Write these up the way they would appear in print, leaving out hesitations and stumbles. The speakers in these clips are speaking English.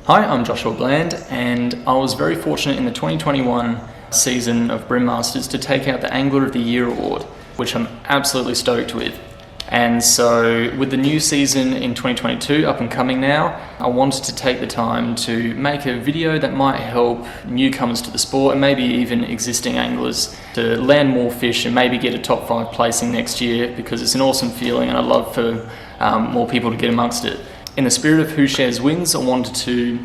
Hi, I'm Joshua Bland, and I was very fortunate in the 2021 season of Bream Masters to take out the Angler of the Year award, which I'm absolutely stoked with. And so with the new season in 2022 up and coming now, I wanted to take the time to make a video that might help newcomers to the sport and maybe even existing anglers to land more fish and maybe get a top 5 placing next year, because it's an awesome feeling and I'd love for more people to get amongst it. In the spirit of who shares wins, I wanted to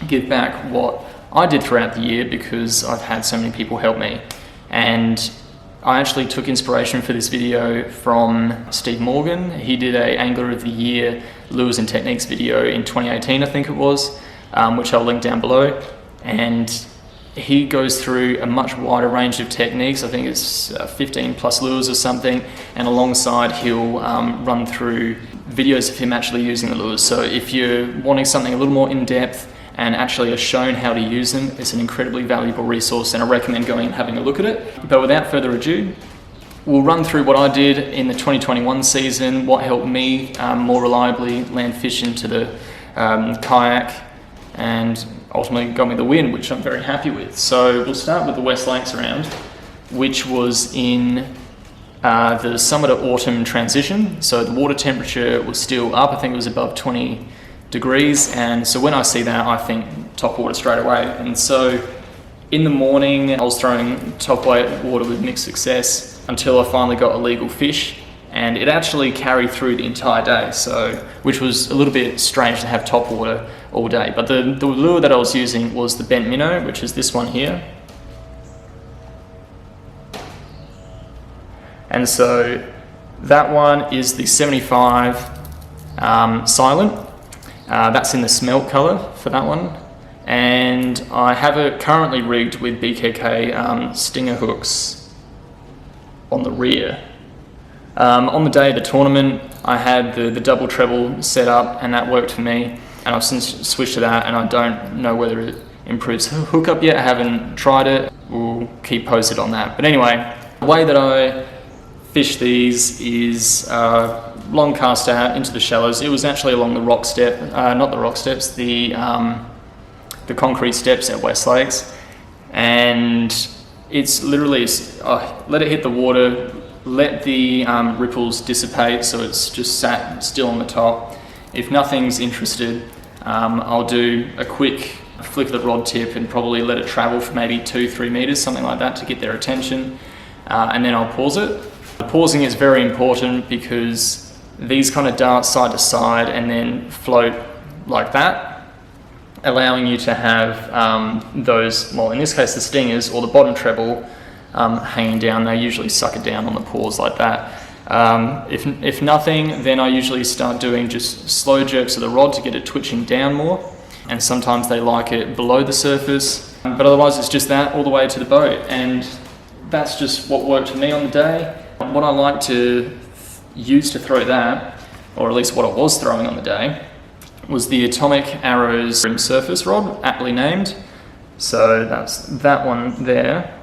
give back what I did throughout the year because I've had so many people help me. And I actually took inspiration for this video from Steve Morgan. He did a Angler of the Year Lures and Techniques video in 2018, I think it was, which I'll link down below. And he goes through a much wider range of techniques. I think it's 15 plus lures or something, and alongside he'll run through videos of him actually using the lures. So if you're wanting something a little more in-depth and actually are shown how to use them, it's an incredibly valuable resource, and I recommend going and having a look at it. But without further ado, we'll run through what I did in the 2021 season, what helped me more reliably land fish into the kayak, and ultimately got me the win, which I'm very happy with. So we'll start with the West Lakes round, which was in the summer to autumn transition. So the water temperature was still up. I think it was above 20 degrees, and so when I see that, I think top water straight away. And so in the morning I was throwing top weight water with mixed success until I finally got a legal fish, and it actually carried through the entire day, so which was a little bit strange to have top water all day. But the lure that I was using was the bent minnow, which is this one here. And so that one is the 75 silent. That's in the smelt color for that one. And I have it currently rigged with BKK stinger hooks on the rear. On the day of the tournament, I had the double treble set up, and that worked for me. And I've since switched to that, and I don't know whether it improves hookup yet. I haven't tried it. We'll keep posted on that. But anyway, the way that I fish these is long cast out into the shallows. It was actually along the rock step, not the rock steps, the concrete steps at West Lakes. And it's literally, let it hit the water, let the ripples dissipate so it's just sat still on the top. If nothing's interested, I'll do a quick flick of the rod tip and probably let it travel for maybe 2-3 meters, something like that, to get their attention, and then I'll pause it. The pausing is very important because these kind of dart side to side and then float like that, allowing you to have those, well, in this case the stingers or the bottom treble hanging down. They usually suck it down on the pause like that. If nothing, then I usually start doing just slow jerks of the rod to get it twitching down more, and sometimes they like it below the surface, but otherwise it's just that all the way to the boat. And that's just what worked for me on the day. What I like to use to throw that, or at least what I was throwing on the day, was the Atomic Arrowz rim surface rod, aptly named. So that's that one there.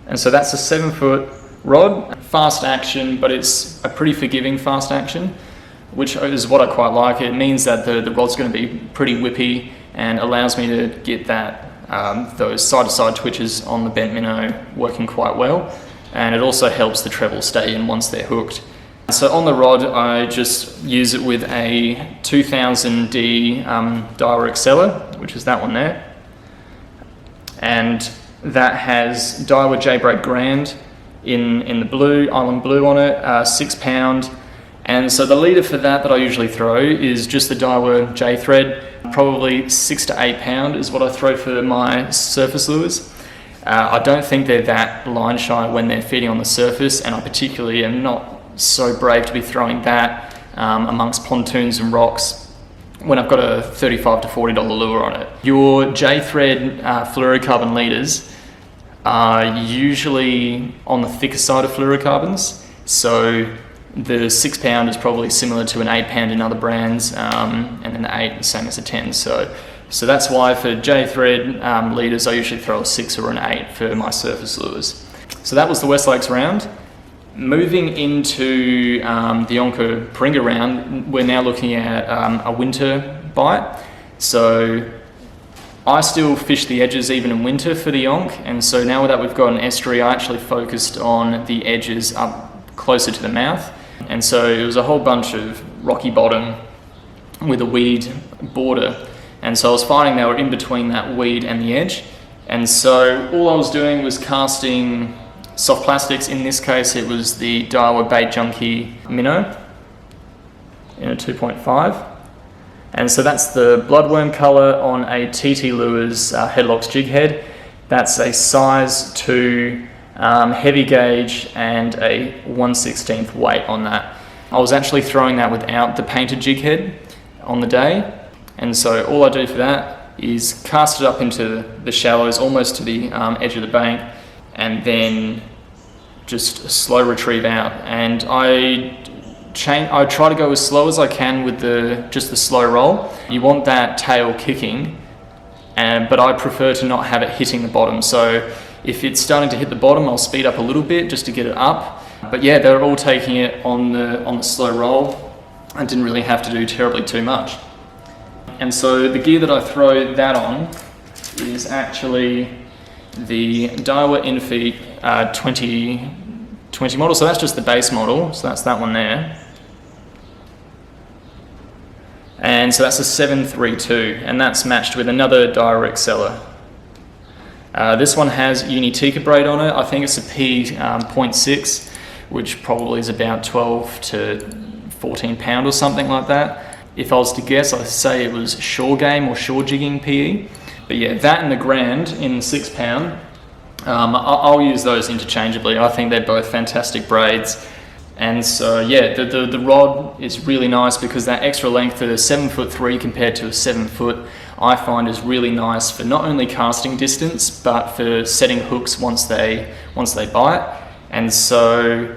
And so that's a 7-foot rod, fast action, but it's a pretty forgiving fast action, which is what I quite like. It means that the rod's going to be pretty whippy and allows me to get that those side-to-side twitches on the bent minnow working quite well, and it also helps the treble stay in once they're hooked. So on the rod, I just use it with a 2000D Daiwa Exceler, which is that one there, and that has Daiwa J-Braid Grand in the blue, island blue on it, 6 pound. And so the leader for that I usually throw is just the Daiwa J-Thread. Probably 6 to 8 pound is what I throw for my surface lures. I don't think they're that line shy when they're feeding on the surface, and I particularly am not so brave to be throwing that amongst pontoons and rocks when I've got a $35 to $40 lure on it. Your J-Thread fluorocarbon leaders are usually on the thicker side of fluorocarbons, so the 6 pound is probably similar to an 8 pound in other brands, and then the 8 the same as a 10. So that's why for J-Thread leaders I usually throw a 6 or an 8 for my surface lures. So that was the West Lakes round. Moving into the Yonka Paringa round, we're now looking at a winter bite. So I still fish the edges even in winter for the yonk, and so now that we've got an estuary, I actually focused on the edges up closer to the mouth. And so it was a whole bunch of rocky bottom with a weed border. And so I was finding they were in between that weed and the edge. And so all I was doing was casting soft plastics. In this case, it was the Daiwa Baitjunkie Minnow in a 2.5. And so that's the Bloodworm colour on a TT Lures Headlockz jig head. That's a size 2 heavy gauge and a 1/16 weight on that. I was actually throwing that without the painted jig head on the day. And so all I do for that is cast it up into the shallows, almost to the edge of the bank, and then just slow retrieve out. And I try to go as slow as I can with just the slow roll. You want that tail kicking, but I prefer to not have it hitting the bottom. So if it's starting to hit the bottom, I'll speed up a little bit just to get it up. But yeah, they're all taking it on the slow roll. I didn't really have to do terribly too much. And so the gear that I throw that on is actually the Daiwa Infeet 2020 model. So that's just the base model. So that's that one there. And so that's a 732, and that's matched with another Daiwa Exceler. This one has Unitika braid on it. I think it's a P.6, which probably is about 12 to 14 pound or something like that. If I was to guess, I'd say it was Shoregame or Shore Jigging PE. But yeah, that and the Grand in 6 pound, I'll use those interchangeably. I think they're both fantastic braids. And so yeah, the rod is really nice because that extra length of 7'3" compared to a 7 foot, I find is really nice for not only casting distance, but for setting hooks once they bite. And so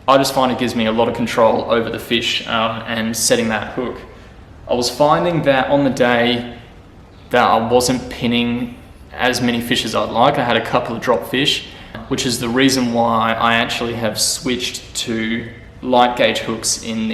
I just find it gives me a lot of control over the fish and setting that hook. I was finding that on the day that I wasn't pinning as many fish as I'd like. I had a couple of drop fish, which is the reason why I actually have switched to light gauge hooks in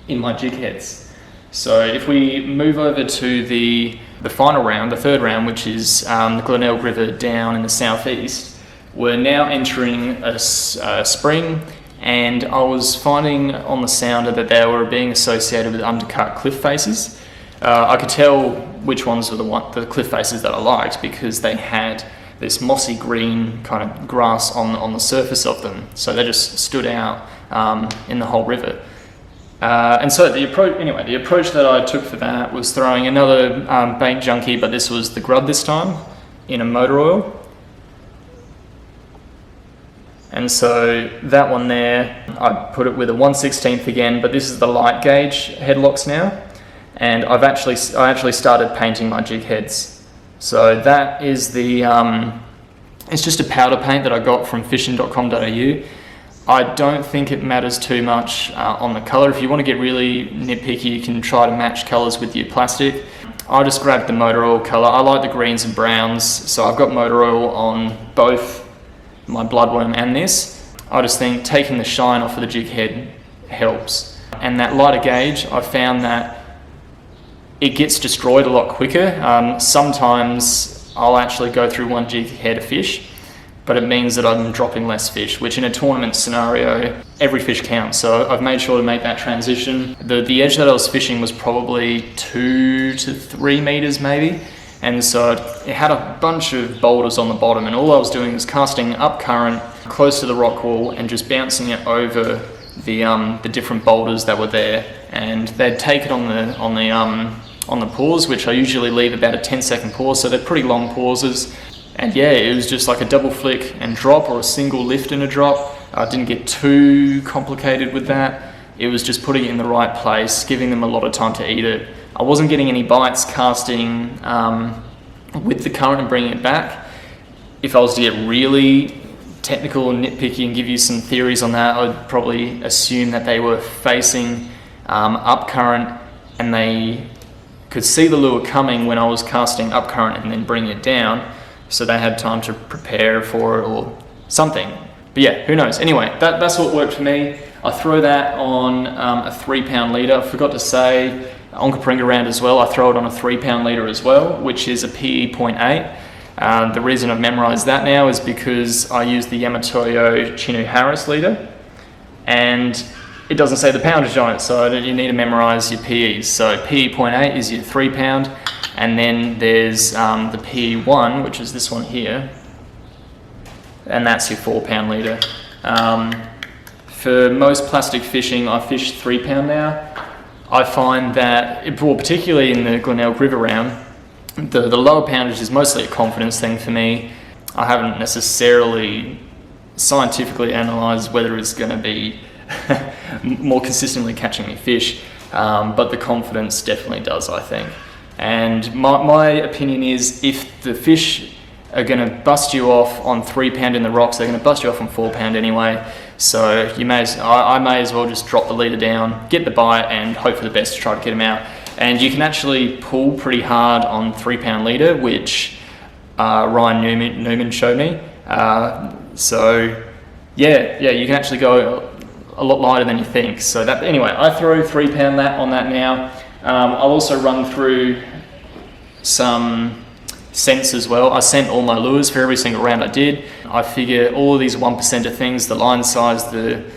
my jig heads. So if we move over to the final round, the third round, which is the Glenelg River down in the southeast, we're now entering a spring, and I was finding on the sounder that they were being associated with undercut cliff faces. I could tell which ones were the cliff faces that I liked because they had this mossy green kind of grass on the surface of them, so they just stood out in the whole river. And so the approach that I took for that was throwing another Baitjunkie, but this was the Grub this time, in a motor oil. And so that one there, I put it with a 1/16 again, but this is the light gauge Headlockz now. And I actually started painting my jig heads. So that is it's just a powder paint that I got from fishing.com.au. I don't think it matters too much on the colour. If you want to get really nitpicky, you can try to match colours with your plastic. I just grabbed the motor oil colour. I like the greens and browns, so I've got motor oil on both my Bloodworm and this. I just think taking the shine off of the jig head helps. And that lighter gauge, I found that it gets destroyed a lot quicker. Sometimes I'll actually go through one jig head of fish, but it means that I'm dropping less fish, which in a tournament scenario, every fish counts. So I've made sure to make that transition. The edge that I was fishing was probably 2 to 3 meters maybe. And so it had a bunch of boulders on the bottom, and all I was doing was casting up current close to the rock wall and just bouncing it over the different boulders that were there. And they'd take it on the pause, which I usually leave about a 10-second pause, so they're pretty long pauses. And yeah, it was just like a double flick and drop, or a single lift and a drop. I didn't get too complicated with that. It was just putting it in the right place, giving them a lot of time to eat it. I wasn't getting any bites casting with the current and bringing it back. If I was to get really technical and nitpicky and give you some theories on that, I'd probably assume that they were facing up current and they could see the lure coming when I was casting up current and then bringing it down, so they had time to prepare for it or something. But yeah, who knows? Anyway, that's what worked for me. I throw that on a 3 pound leader. I forgot to say, Onkaparinga round as well, I throw it on a 3-pound leader as well, which is a PE.8. The reason I've memorised that now is because I use the Yamatoyo Chinu Harris leader, and it doesn't say the poundage on it, so you need to memorise your PEs. So PE.8 is your 3-pound, and then there's the PE1, which is this one here, and that's your 4-pound leader. For most plastic fishing, I fish 3-pound now. I find that, well, particularly in the Glenelg River round, the lower poundage is mostly a confidence thing for me. I haven't necessarily scientifically analysed whether it's going to be more consistently catching me fish, but the confidence definitely does, I think. And my opinion is, if the fish are going to bust you off on 3-pound in the rocks, they're going to bust you off on 4-pound anyway. So I may as well just drop the leader down, get the bite, and hope for the best to try to get him out. And you can actually pull pretty hard on 3-pound leader, which Ryan Newman showed me. So yeah, you can actually go a lot lighter than you think. So that, anyway, I throw 3-pound on that now. I'll also run through some scents as well. I scent all my lures for every single round I did. I figure all of these 1% things, the line size, the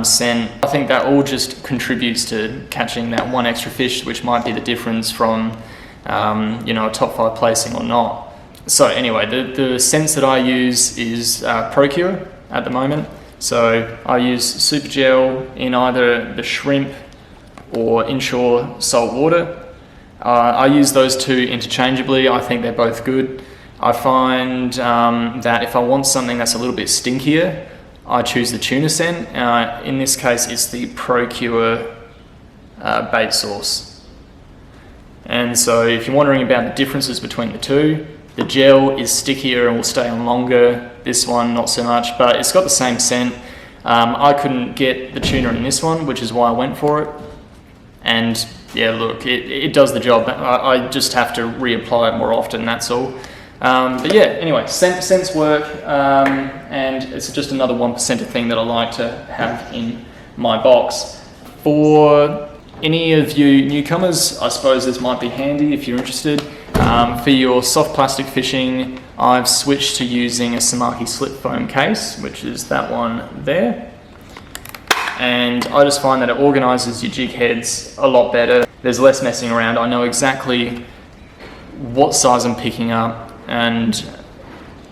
scent, I think that all just contributes to catching that one extra fish, which might be the difference from a top 5 placing or not. So anyway, the scents that I use is Procure at the moment. So I use Supergel in either the shrimp or inshore salt water. I use those two interchangeably. I think they're both good. I find that if I want something that's a little bit stinkier, I choose the tuna scent. In this case, it's the Procure Baitsauce. And so if you're wondering about the differences between the two, the gel is stickier and will stay on longer. This one, not so much, but it's got the same scent. I couldn't get the tuna in this one, which is why I went for it. And yeah, look, it does the job. I just have to reapply it more often, that's all. But yeah, anyway, scents work, and it's just another 1% thing that I like to have in my box. For any of you newcomers, I suppose this might be handy if you're interested. For your soft plastic fishing, I've switched to using a Samaki Slit foam case, which is that one there. And I just find that it organises your jig heads a lot better. There's less messing around. I know exactly what size I'm picking up, and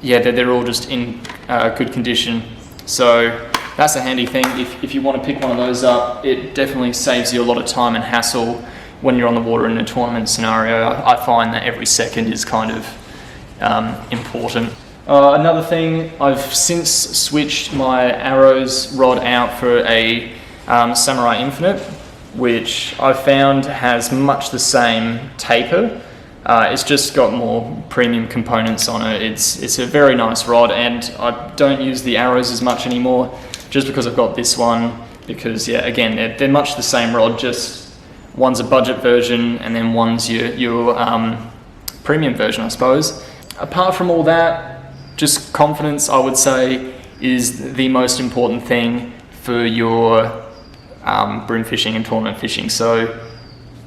yeah, they're all just in good condition. So that's a handy thing. If you want to pick one of those up, it definitely saves you a lot of time and hassle when you're on the water in a tournament scenario. I find that every second is kind of important. Another thing, I've since switched my Arrowz rod out for a Samurai Infinite, which I found has much the same taper. It's just got more premium components on it. It's a very nice rod, and I don't use the Arrowz as much anymore, just because I've got this one, because yeah, again, they're much the same rod, just one's a budget version and then one's your premium version, I suppose. Apart from all that, just confidence, I would say, is the most important thing for your bream fishing and tournament fishing. So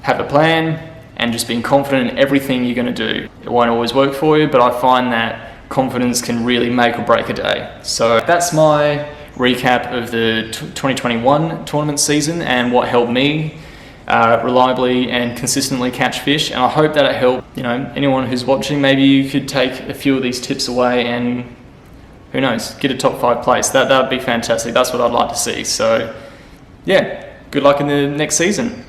have a plan and just being confident in everything you're going to do. It won't always work for you, but I find that confidence can really make or break a day. So that's my recap of the 2021 tournament season and what helped me reliably and consistently catch fish, and I hope that it helped anyone who's watching. Maybe you could take a few of these tips away and, who knows, get a top 5 place. That'd be fantastic. That's what I'd like to see. So yeah, good luck in the next season.